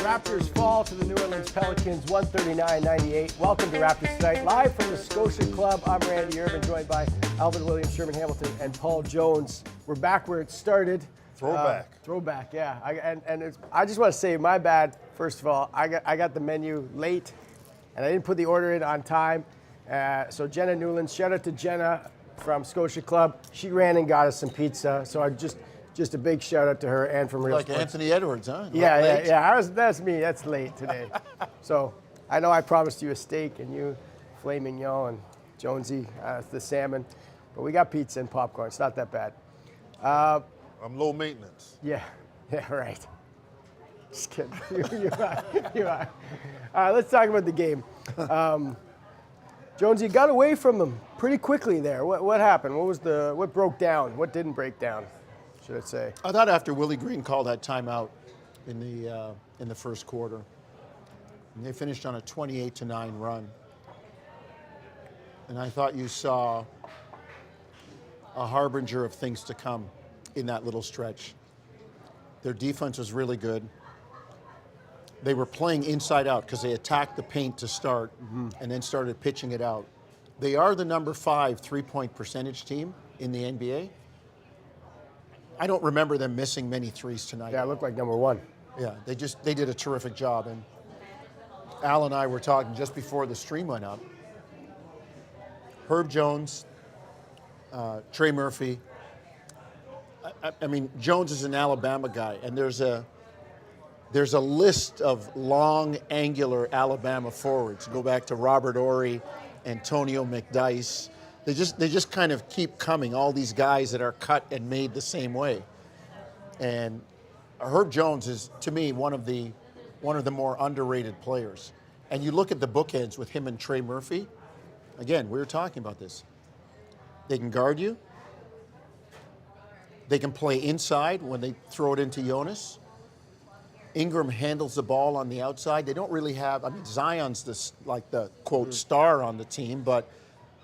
Raptors fall to the New Orleans Pelicans, 139-98. Welcome to Raptors Tonight, live from the Scotia Club. I'm Randy Irvin, joined by Alvin Williams, Sherman Hamilton, and Paul Jones. We're back where it started. Throwback. Yeah. I just want to say, my bad, first of all. I got the menu late, and I didn't put the order in on time. So Jenna Newlands, shout out to Jenna from Scotia Club. She ran and got us some pizza, so I just a big shout out to her and from Real Like Sports. Anthony Edwards, huh? Yeah. That's me. That's late today. So I know I promised you a steak and you filet mignon and Jonesy, the salmon. But we got pizza and popcorn. It's not that bad. I'm low maintenance. Yeah, right. Just kidding. You are. All right, let's talk about the game. Jonesy got away from them pretty quickly there. What happened? What broke down? What didn't break down, should I say? I thought after Willie Green called that timeout in the first quarter, and they finished on a 28-9 run, and I thought you saw a harbinger of things to come in that little stretch. Their defense was really good. They were playing inside out because they attacked the paint to start and then started pitching it out. They are the number 5 3-point percentage team in the NBA. I don't remember them missing many threes tonight. Yeah, it looked like number 1. Yeah, they did a terrific job. And Al and I were talking just before the stream went up. Herb Jones, Trey Murphy. I mean, Jones is an Alabama guy, and there's a list of long, angular Alabama forwards. Go back to Robert Ory, Antonio McDyess. They just kind of keep coming. All these guys that are cut and made the same way. And Herb Jones is, to me, one of the more underrated players. And you look at the bookends with him and Trey Murphy. Again, we were talking about this. They can guard you. They can play inside when they throw it into Jonas. Ingram handles the ball on the outside. They don't really have, I mean, Zion's the quote star on the team, but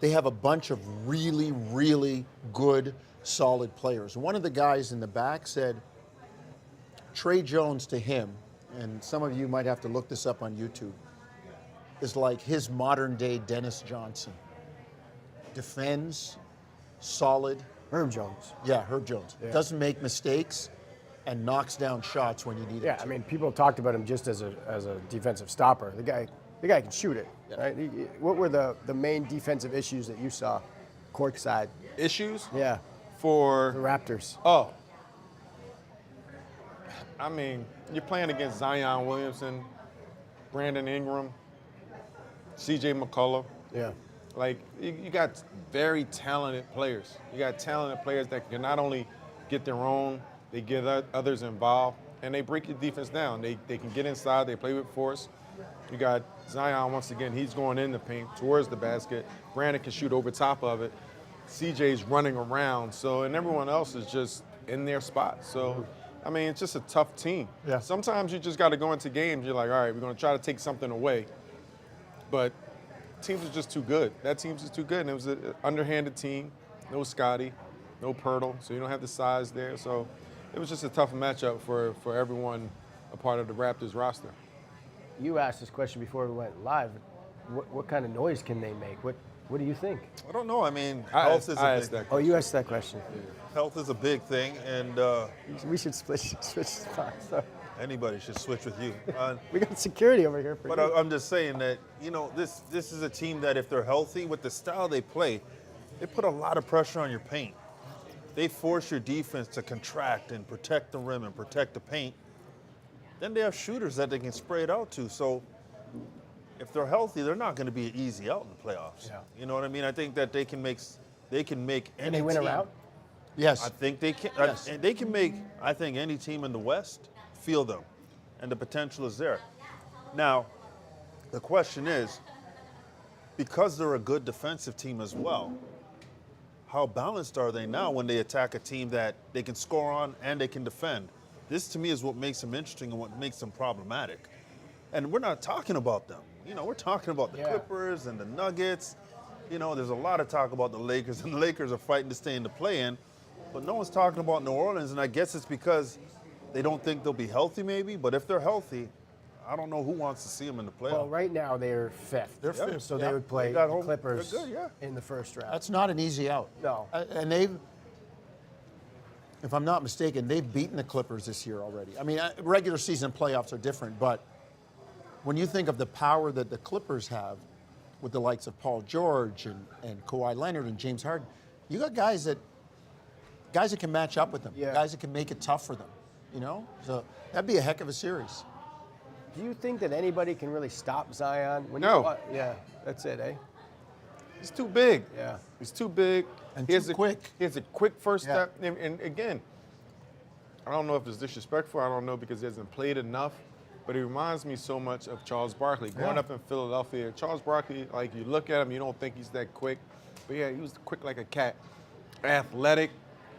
they have a bunch of really, really good, solid players. One of the guys in the back said, Trey Jones to him, and some of you might have to look this up on YouTube, is like his modern day Dennis Johnson. Defends, solid. Herb Jones. Yeah, Herb Jones. Yeah. Doesn't make mistakes and knocks down shots when you need it. Yeah, I mean, people talked about him just as a defensive stopper. The guy can shoot it, right? What were the main defensive issues that you saw, courtside? Issues? Yeah. For the Raptors. Oh. I mean, you're playing against Zion Williamson, Brandon Ingram, C.J. McCullough. Yeah. Like, you got very talented players. You got talented players that can not only get their own, they get others involved, and they break your defense down. They can get inside, they play with force. You got Zion, once again, he's going in the paint towards the basket. Brandon can shoot over top of it. CJ's running around, and everyone else is just in their spot. So, I mean, it's just a tough team. Yeah. Sometimes you just got to go into games, you're like, all right, we're going to try to take something away. But teams are just too good. That team's just too good, and it was an underhanded team. No Scotty, no Pirtle, so you don't have the size there. So it was just a tough matchup for everyone a part of the Raptors roster. You asked this question before we went live. What kind of noise can they make? What do you think? I don't know. I mean, I health is a big. Oh, you asked that question. Health is a big thing, and We should switch spots. So. anybody should switch with you. We got security over here. But I'm just saying that, this is a team that if they're healthy with the style they play, they put a lot of pressure on your paint. They force your defense to contract and protect the rim and protect the paint. Then they have shooters that they can spray it out to. So if they're healthy, they're not going to be an easy out in the playoffs. Yeah. You know what I mean? I think that they can make any Can they team. win a round? Yes. I think they can. Yes. And they can make, I think, any team in the West feel them, and the potential is there. Now, the question is, because they're a good defensive team as well, how balanced are they now when they attack a team that they can score on and they can defend? This, to me, is what makes them interesting and what makes them problematic. And we're not talking about them. We're talking about the Clippers and the Nuggets. There's a lot of talk about the Lakers, and the Lakers are fighting to stay in the play-in. But no one's talking about New Orleans, and I guess it's because they don't think they'll be healthy maybe. But if they're healthy, I don't know who wants to see them in the playoffs. Well, right now they're fifth. They're fifth. So Yeah. they would play They got the home- Clippers they're good, yeah. in the first round. That's not an easy out. No. And they've, if I'm not mistaken, they've beaten the Clippers this year already. I mean, regular season playoffs are different, but when you think of the power that the Clippers have with the likes of Paul George and Kawhi Leonard and James Harden, you got guys that can match up with them, Yeah. guys that can make it tough for them, you know? So that'd be a heck of a series. Do you think that anybody can really stop Zion? No. Yeah, that's it, eh? He's too big. Yeah. He's too big. And He has too a- quick. He has a quick first Yeah. step. And again, I don't know if it's disrespectful. I don't know because he hasn't played enough. But he reminds me so much of Charles Barkley. Growing Yeah. up in Philadelphia, Charles Barkley, like you look at him, you don't think he's that quick. But yeah, he was quick like a cat. Athletic,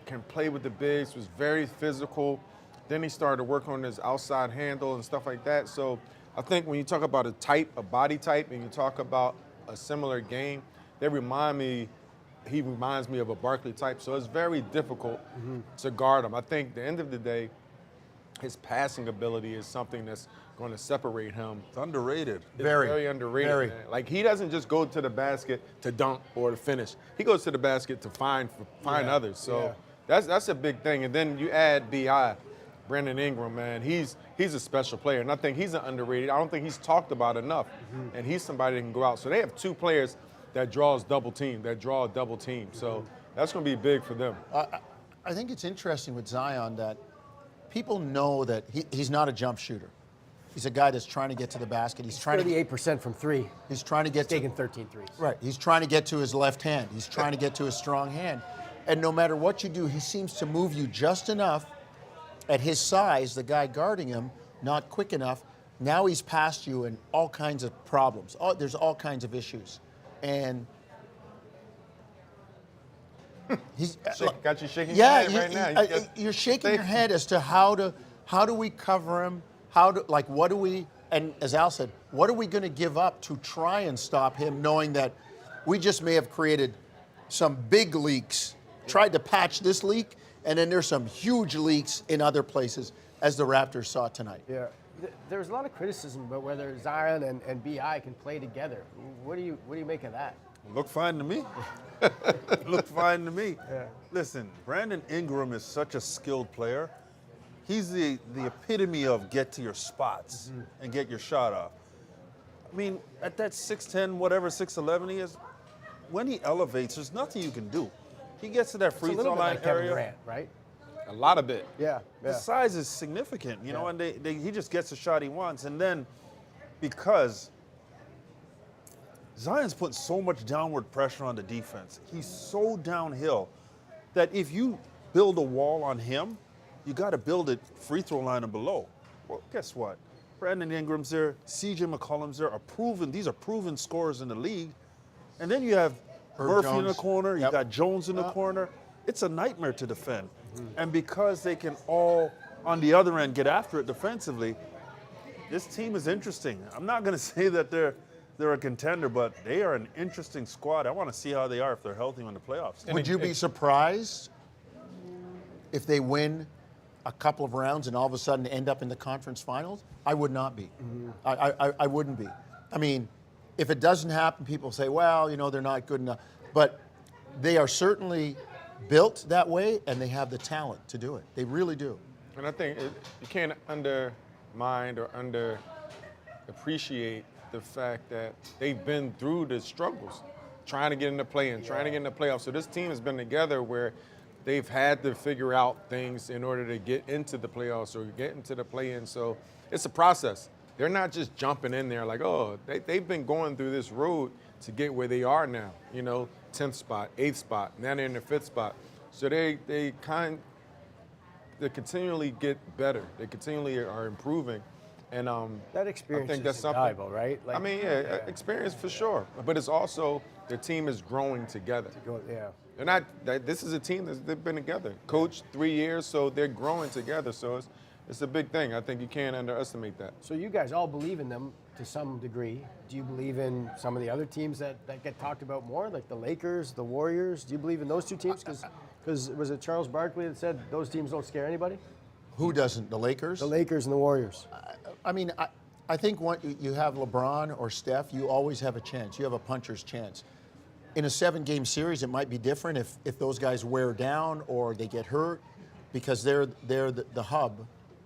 can play with the bigs, was very physical. Then he started to work on his outside handle and stuff like that. So I think when you talk about a body type, and you talk about a similar game, he reminds me of a Barkley type. So it's very difficult to guard him. I think at the end of the day, his passing ability is something that's going to separate him. It's underrated. It's Very. very underrated. Very. Man. Like he doesn't just go to the basket to dunk or to finish. He goes to the basket to find others. So that's a big thing. And then you add Bi, Brandon Ingram, man. He's a special player, and I think he's an underrated. I don't think he's talked about enough. And he's somebody that can go out. So they have two players that draw a double team. So that's going to be big for them. I think it's interesting with Zion that people know that he's not a jump shooter. He's a guy that's trying to get to the basket. He's trying 38% from three. He's trying to get Taking 13 threes. Right. He's trying to get to his left hand. He's trying to get to his strong hand. And no matter what you do, he seems to move you just enough at his size, the guy guarding him, not quick enough. Now he's past you and all kinds of problems. There's all kinds of issues. And he's Got you shaking your head right now. you're shaking your head as to how do we cover him? What do we, and as Al said, what are we going to give up to try and stop him, knowing that we just may have created some big leaks, tried to patch this leak, and then there's some huge leaks in other places, as the Raptors saw tonight. Yeah. There's a lot of criticism about whether Zion and Bi can play together. What do you make of that? Look fine to me. Look fine to me. Yeah. Listen, Brandon Ingram is such a skilled player. He's the epitome of get to your spots and get your shot off. I mean, at that 6'10", whatever, 6'11" he is, when he elevates, there's nothing you can do. He gets to that It's a free little throw bit line like Kevin area. Durant, right? A lot of it. Yeah. The size is significant, you know, and he just gets the shot he wants. And then because Zion's putting so much downward pressure on the defense, he's so downhill that if you build a wall on him, you got to build it free throw line and below. Well, guess what? Brandon Ingram's there, CJ McCollum's there, these are proven scorers in the league. And then you have Herb Murphy in the Jones. corner, Yep. you got Jones in the corner. It's a nightmare to defend. And because they can all, on the other end, get after it defensively, this team is interesting. I'm not going to say that they're a contender, but they are an interesting squad. I want to see how they are if they're healthy in the playoffs. Would you be surprised if they win a couple of rounds and all of a sudden end up in the conference finals? I would not be. I wouldn't be. I mean, if it doesn't happen, people say, well, you know, they're not good enough. But they are certainly built that way, and they have the talent to do it. They really do. And I think you can't undermine or underappreciate the fact that they've been through the struggles, trying to get in the play-in, trying to get in the playoffs. So this team has been together where they've had to figure out things in order to get into the playoffs or get into the play-in. So it's a process. They're not just jumping in there like, oh, they've been going through this road to get where they are now, you know, 10th spot, 8th spot, now they're in the 5th spot. So they continually get better. They continually are improving. And That experience I think that's is something. invaluable, right? I mean, experience for sure. But it's also the team is growing together. Yeah. They're not. This is a team they've been together. Coached 3 years, so they're growing together. So it's a big thing. I think you can't underestimate that. So you guys all believe in them to some degree. Do you believe in some of the other teams that get talked about more, like the Lakers, the Warriors? Do you believe in those two teams? Because was it Charles Barkley that said those teams don't scare anybody? Who doesn't? The Lakers? The Lakers and the Warriors. I mean, I think when you have LeBron or Steph, you always have a chance. You have a puncher's chance. In a 7-game series, it might be different if those guys wear down or they get hurt because they're the hub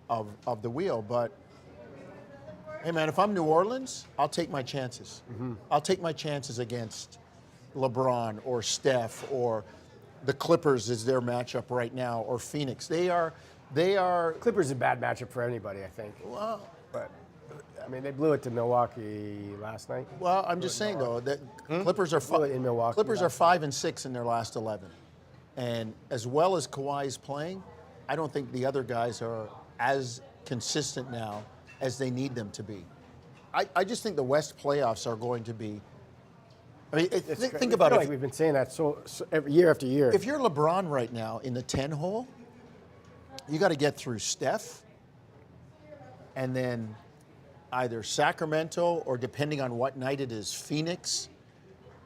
of the wheel. But, hey, man, if I'm New Orleans, I'll take my chances. I'll take my chances against LeBron or Steph or the Clippers is their matchup right now, or Phoenix. They are. Clippers is a bad matchup for anybody, I think. Well, But, I mean, they blew it to Milwaukee last night. Well, I'm just saying though that Clippers are Really in Milwaukee Clippers are last 5-6 in their last 11, and as well as Kawhi is playing, I don't think the other guys are as consistent now as they need them to be. I just think the West playoffs are going to be. I mean, think about I feel it. like we've been saying that so every year after year. If you're LeBron right now in the 10 hole, you got to get through Steph, and then either Sacramento or depending on what night it is, Phoenix.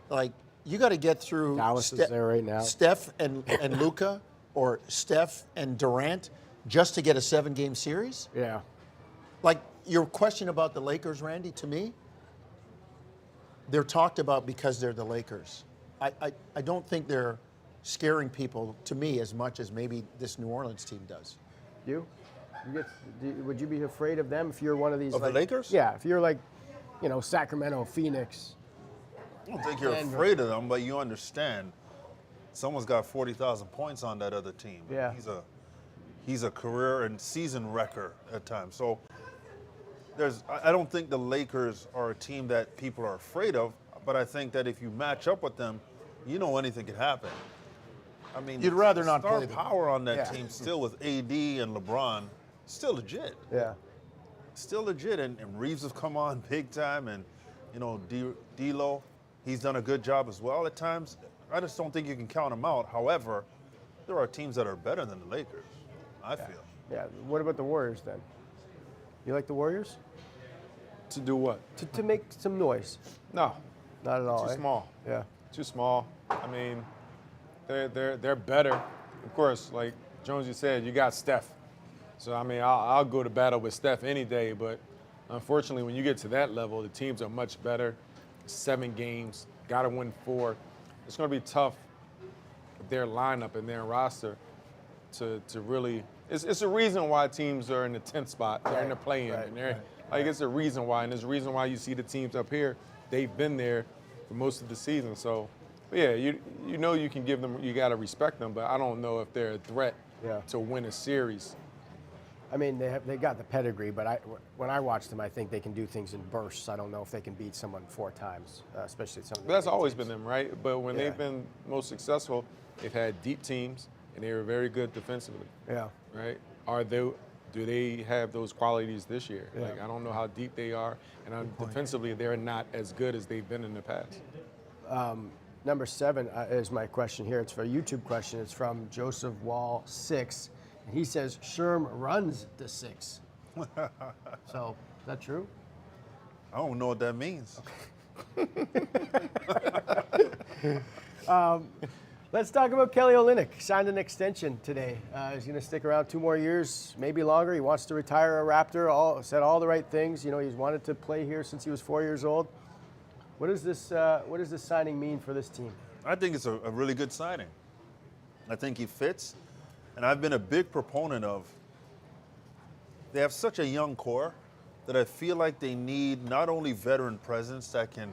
Like you got to get through Dallas is there right now. Steph and Luka or Steph and Durant just to get a 7-game series. Yeah. Like your question about the Lakers, Randy, to me, they're talked about because they're the Lakers. I don't think they're scaring people to me as much as maybe this New Orleans team does. Would you be afraid of them if you're one of these? Of the Lakers? Yeah, if you're like, Sacramento, Phoenix. I don't think you're Denver. afraid of them, but you understand someone's got 40,000 points on that other team. Yeah. He's a career and season wrecker at times. So I don't think the Lakers are a team that people are afraid of, but I think that if you match up with them, anything could happen. I mean, You'd rather not star play them. power on that Yeah. team still with AD and LeBron, still legit. Yeah. Still legit, and Reeves has come on big time, and D'Lo, he's done a good job as well at times. I just don't think you can count them out. However, there are teams that are better than the Lakers, I feel. Yeah. What about the Warriors then? You like the Warriors? To do what? To make some noise? No, Not at all. too eh? small. Yeah. Too small. I mean, they're better. Of course, like Jonesy said, you got Steph. So I mean, I'll go to battle with Steph any day. But unfortunately, when you get to that level, the teams are much better. 7 games, got to win 4. It's going to be tough. Their lineup and their roster to really. It's a reason why teams are in the 10th spot. They're in the play-in, and they're like it's a reason why, and there's a reason why you see the teams up here. They've been there for most of the season. So, but yeah, you can give them. You got to respect them, but I don't know if they're a threat to win a series. I mean, they got the pedigree, but when I watch them, I think they can do things in bursts. I don't know if they can beat someone 4 times, especially some. But that's always been them, right? But when they've been most successful, they've had deep teams, and they were very good defensively. Yeah. Right? Do they have those qualities this year? Yeah. Like I don't know how deep they are, and defensively they're not as good as they've been in the past. Number 7 is my question here. It's for a YouTube question. It's from Joseph Wall 6. And he says Sherm runs the 6. So is that true? I don't know what that means. Let's talk about Kelly Olynyk. Signed an extension today. He's going to stick around 2 more years, maybe longer. He wants to retire a Raptor. Said all the right things. He's wanted to play here since he was 4 years old. What does this signing mean for this team? I think it's a really good signing. I think he fits, and I've been a big proponent of. They have such a young core that I feel like they need not only veteran presence that can,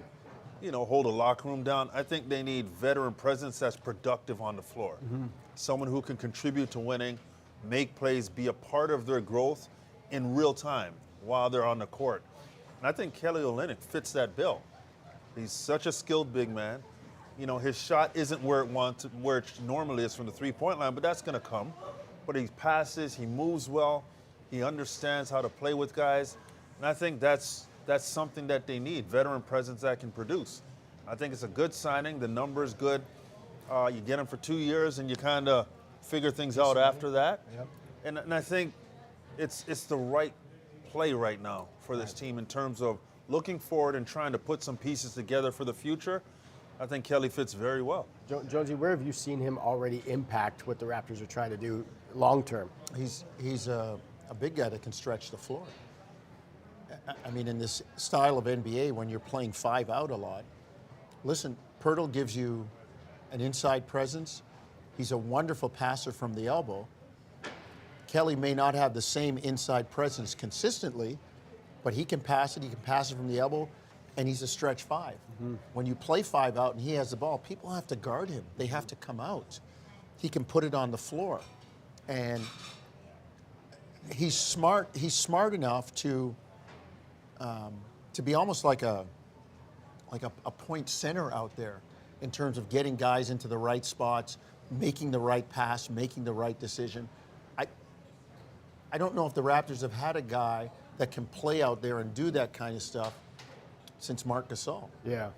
hold a locker room down. I think they need veteran presence that's productive on the floor. Someone who can contribute to winning, make plays, be a part of their growth in real time while they're on the court. And I think Kelly Olynyk fits that bill. He's such a skilled big man. His shot isn't where it normally is from the 3-point line, but that's going to come. But he passes, he moves well, he understands how to play with guys, and I think that's something that they need, veteran presence that can produce. I think it's a good signing. The number's good. You get him for 2 years, and you kind of figure things out after that. Yep. And I think it's the right play right now for this team in terms of looking forward and trying to put some pieces together for the future. I think Kelly fits very well. Jonesy, where have you seen him already impact what the Raptors are trying to do long term? He's a big guy that can stretch the floor. I mean, in this style of NBA, when you're playing 5 out a lot, listen, Pirtle gives you an inside presence. He's a wonderful passer from the elbow. Kelly may not have the same inside presence consistently, but he can pass it. He can pass it from the elbow, and he's a stretch 5. When you play 5 out and he has the ball, people have to guard him. They have to come out. He can put it on the floor, and he's smart. He's smart enough to be almost like a point center out there in terms of getting guys into the right spots, making the right pass, making the right decision. I don't know if the Raptors have had a guy that can play out there and do that kind of stuff since Marc Gasol. Yeah.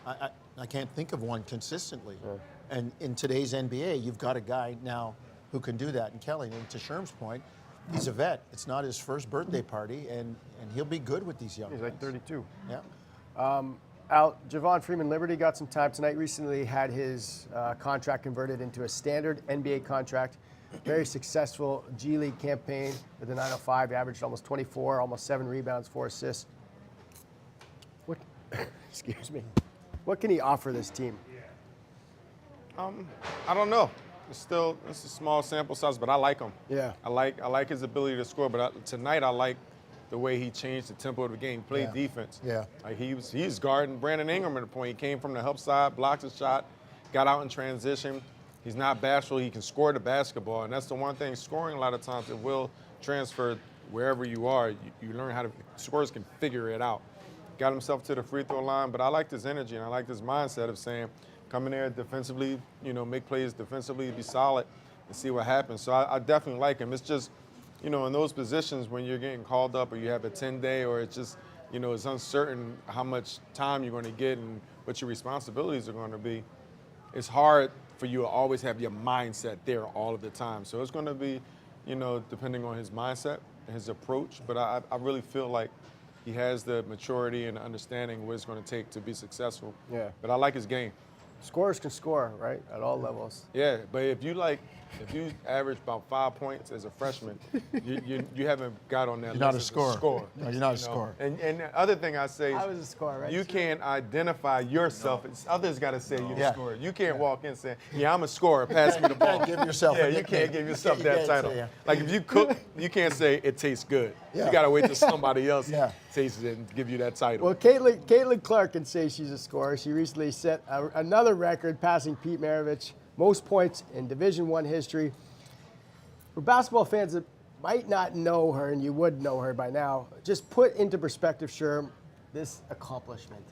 I can't think of one consistently. Yeah. And in today's NBA, you've got a guy now who can do that. And Kelly, and to Sherm's point, he's a vet. It's not his first birthday party, and he'll be good with these young guys. He's like 32. Yeah. Javon Freeman-Liberty got some time tonight. Recently had his contract converted into a standard NBA contract. Very successful G League campaign with the 905. He averaged almost 24, almost 7 rebounds, 4 assists. What? Excuse me. What can he offer this team? I don't know. It's a small sample size, but I like him. Yeah. I like his ability to score, but tonight I like the way he changed the tempo of the game. He played defense. Yeah. Like he's guarding Brandon Ingram at the point. He came from the help side, blocked his shot, got out in transition. He's not bashful. He can score the basketball, and that's the one thing. Scoring a lot of times it will transfer wherever you are. You learn how to. Scorers can figure it out. Got himself to the free throw line, but I liked his energy and I liked his mindset of saying, come in there defensively, make plays defensively, be solid, and see what happens. So I definitely like him. It's just, in those positions when you're getting called up or you have a 10-day or it's just, it's uncertain how much time you're going to get and what your responsibilities are going to be. It's hard for you to always have your mindset there all of the time. So it's going to be, depending on his mindset and his approach. But I really feel like he has the maturity and understanding what it's going to take to be successful. Yeah. But I like his game. Scorers can score, right, at all levels. Yeah, but if you average about 5 points as a freshman, you haven't got on that You're not a list as scorer. No, you're not a scorer. And the other thing I say is I was a scorer, right? you can't identify yourself. It's others got to say you're a scorer. You can't walk in saying, yeah, I'm a scorer, pass me the ball. Give yourself yeah, a you nickname. can't give yourself You that can't title. say, yeah. Like if you cook, you can't say it tastes good. Yeah. You got to wait till somebody else Yeah. tastes it and give you that title. Well, Caitlyn Clark can say she's a scorer. She recently set another record, passing Pete Maravich, most points in Division I history. For basketball fans that might not know her, and you would know her by now, just put into perspective, Sherm, this accomplishment.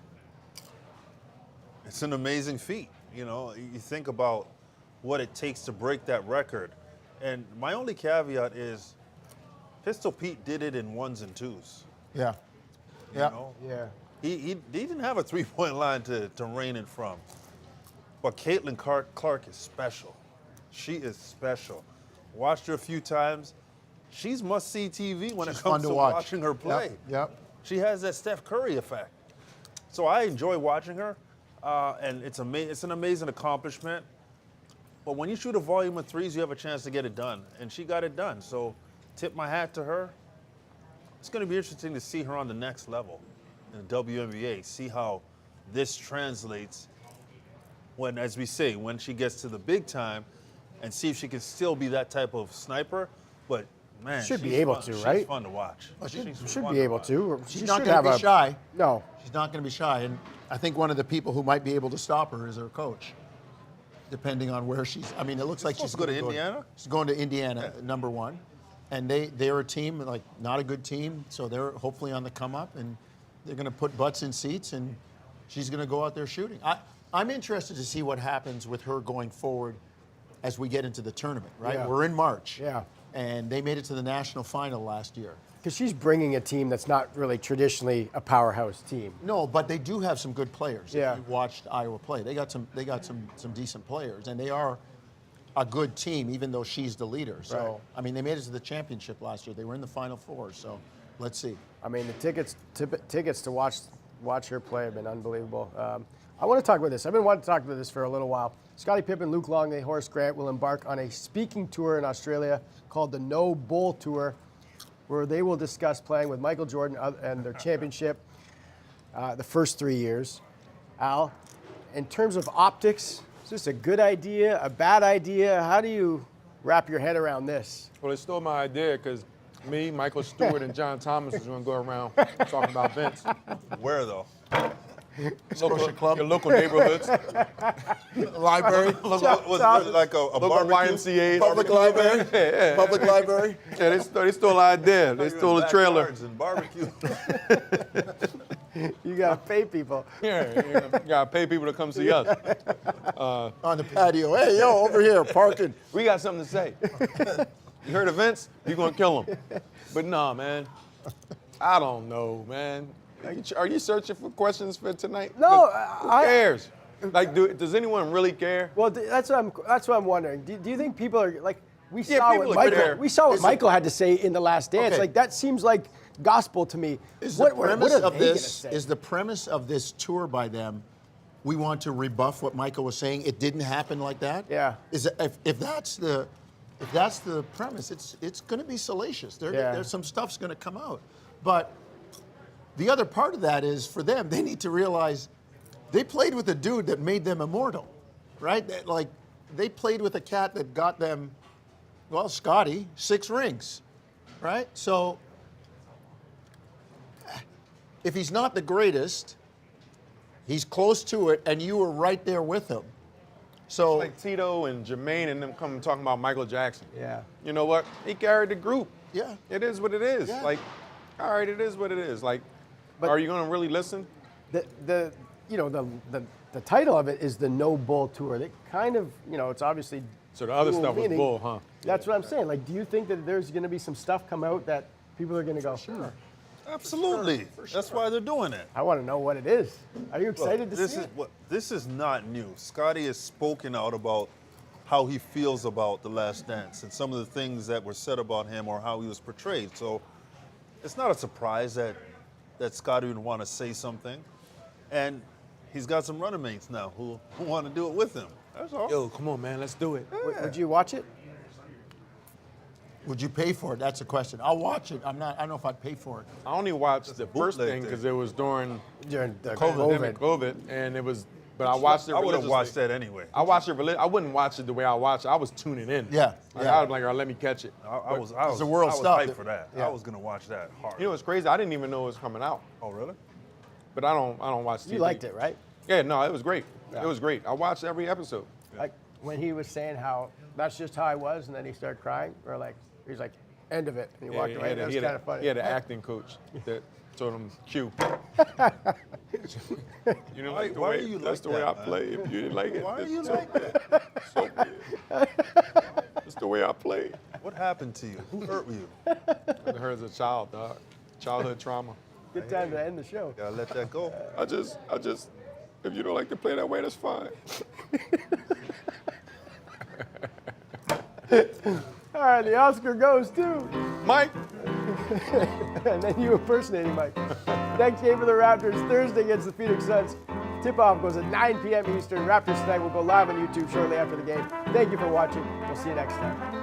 It's an amazing feat. You think about what it takes to break that record. And my only caveat is Pistol Pete did it in 1s and 2s. Yeah. You Yeah. know? Yeah. He didn't have a three-point line to rein it from. But Caitlyn Clark is special. She is special. Watched her a few times. She's must-see TV when She's it comes fun to to watch. watching her play. Yep. She has that Steph Curry effect. So I enjoy watching her, and it's an amazing accomplishment. But when you shoot a volume of threes, you have a chance to get it done, and she got it done. So tip my hat to her. It's going to be interesting to see her on the next level in the WNBA, see how this translates when, as we say, when she gets to the big time, and see if she can still be that type of sniper. But, man, Should be she's able fun. to, She's right? fun to watch. Should fun be able watch. to. She's She not should going to have be shy. No. She's not going to be shy. And I think one of the people who might be able to stop her is her coach, depending on where she's. I mean, it looks like she's supposed to go to gonna Indiana? She's going to Indiana, number 1. And they're a team, like, not a good team, so they're hopefully on the come up, and they're going to put butts in seats, and she's going to go out there shooting. I'm interested to see what happens with her going forward as we get into the tournament, right? Yeah. We're in March. Yeah. And they made it to the national final last year. Because she's bringing a team that's not really traditionally a powerhouse team. No, but they do have some good players. Yeah. If you watched Iowa play, they got some decent players, and they are a good team, even though she's the leader. So, Right. I mean, they made it to the championship last year. They were in the Final Four. So, let's see. I mean, the tickets to watch her play have been unbelievable. I want to talk about this. I've been wanting to talk about this for a little while. Scottie Pippen, Luke Longley, Horace Grant will embark on a speaking tour in Australia called the No Bull Tour. where they will discuss playing with Michael Jordan and their championship the first 3 years. Al, in terms of optics, is this a good idea, a bad idea? How do you wrap your head around this? Well, they stole my idea because me, Michael Stewart, and John Thomas was going to go around talking about Vince. Where though? Social club. Your local neighborhoods. Library. Was it like a Local barbecue? YMCA. Public library. Yeah. Public library. Yeah, they stole our idea. They stole the trailer. Backyards and barbecue. You got to pay people. Yeah, you got to pay people to come see us. On the patio. Hey, yo, over here, parking. We got something to say. You heard of Vince? You're going to kill him. But nah, man. I don't know, man. Are you searching for questions for tonight? No, Who cares? Like, does anyone really care? Well, that's what I'm wondering. Do you think people are like we Yeah, saw people what are Michael there. we saw what Michael had to say in The Last Dance? Okay. Like that seems like gospel to me. Is What the are premise they of gonna this say? is the premise of this tour by them? We want to rebuff what Michael was saying. It didn't happen like that. Yeah. If that's the premise, it's going to be salacious. There's some stuff's going to come out, but the other part of that is for them. They need to realize they played with a dude that made them immortal, right? Like they played with a cat that got them, well, Scotty, 6 rings, right? So if he's not the greatest, he's close to it, and you were right there with him. So Like Tito and Jermaine and them come talking about Michael Jackson. Yeah. You know what? He carried the group. Yeah. It is what it is. Yeah. Like, all right, it is what it is. Like, are you going to really listen? The title of it is the No Bull Tour. They kind of, it's obviously. So the other dual stuff was meaning. bull, huh? That's what I'm saying. Like, do you think that there's going to be some stuff come out that people are going to go, Absolutely. That's why they're doing it. I want to know what it is. Are you excited to see it? This is not new. Scotty has spoken out about how he feels about The Last Dance and some of the things that were said about him or how he was portrayed. So it's not a surprise that Scotty would want to say something. And he's got some running mates now who want to do it with him. That's all. Yo, come on, man, let's do it. Would you watch it? would you pay for it? That's the question. I'll watch it. I don't know if I'd pay for it. I only watched the first bootleg thing because it was during During the COVID, and it was. But I watched it. I would have religiously. watched that anyway. I watched it. I wouldn't watch it the way I watched it. I was tuning in. Yeah, Like, yeah. I was like, all right, let me catch it. I was the world I was stuff. hyped for that. Yeah. I was gonna watch that hard. You know what's crazy? I didn't even know it was coming out. Oh really? But I don't watch TV. You liked it, right? Yeah, no, it was great. Yeah. It was great. I watched every episode. Like when he was saying how that's just how I was, and then he started crying, or like he's like, end of it, and he walked away. That was kind of funny. He had an acting coach that told him, Q. You know, like the why way, are you that's like the way that, I man? play. If you didn't like it, Why are that's you so like weird. that? So weird. That's the way I play. What happened to you? Who hurt you? I heard as a child, dog. Childhood trauma. Good time to end the show. Gotta let that go. I just, if you don't like to play that way, that's fine. All right, the Oscar goes to, Mike. and then you impersonating Mike. Next game for the Raptors, Thursday against the Phoenix Suns. Tip-off goes at 9 p.m. Eastern. Raptors tonight will go live on YouTube shortly after the game. Thank you for watching. We'll see you next time.